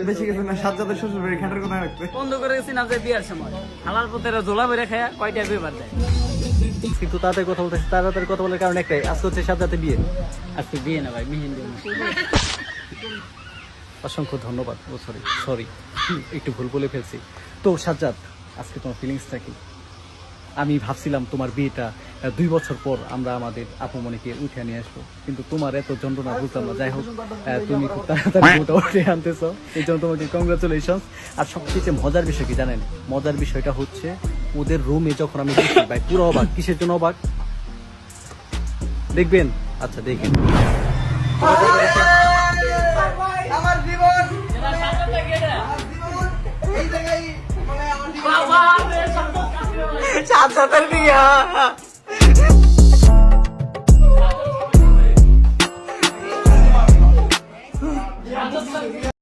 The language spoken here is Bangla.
বেশি কিছু না, সাজ্জাদের শ্বশুর বাড়ি খাটার কোথায় রাখতে বন্ধ করে গেছি না যে বিয়ার সময় হালাল পথের জোলা বেড়ে খায় কয়টা বিয়ে দেয়। কিন্তু তাড়াতাড়ি কথা বলতেছি, তাড়াতাড়ি কথা বলার কারণ একটাই, আজকে হচ্ছে সাজ্জাদের বিয়ে। আজকে বিয়ে না ভাই, মিহিন দিয়ে অসংখ্য ধন্যবাদ। ও সরি সরি, একটু ভুল বলে ফেলছি। তো সাজ্জাদ, আজকে তোমার ফিলিংসটা কি? আমি ভাবছিলাম তোমার বিয়েটা 2 বছর পর আমরা আমাদের আপুমনিকে উঠে নিয়ে আসবো, কিন্তু তোমার এত যন্ত্রণা বুঝলাম না। যাই হোক, তুমি খুব তাড়াতাড়ি ওটা উঠে আনতেছো, এই জন্য তোমাকে কংগ্রাচুলেশন। আর সবচেয়ে মজার বিষয় কি জানেন? মজার বিষয়টা হচ্ছে ওদের রুমে যখন আমি দেখি ভাই পুরো অবাক। কিসের জন্য অবাক দেখবেন? আচ্ছা দেখেন। আমার জীবন এই জায়গায়, সাজ্জাদের বিয়ে।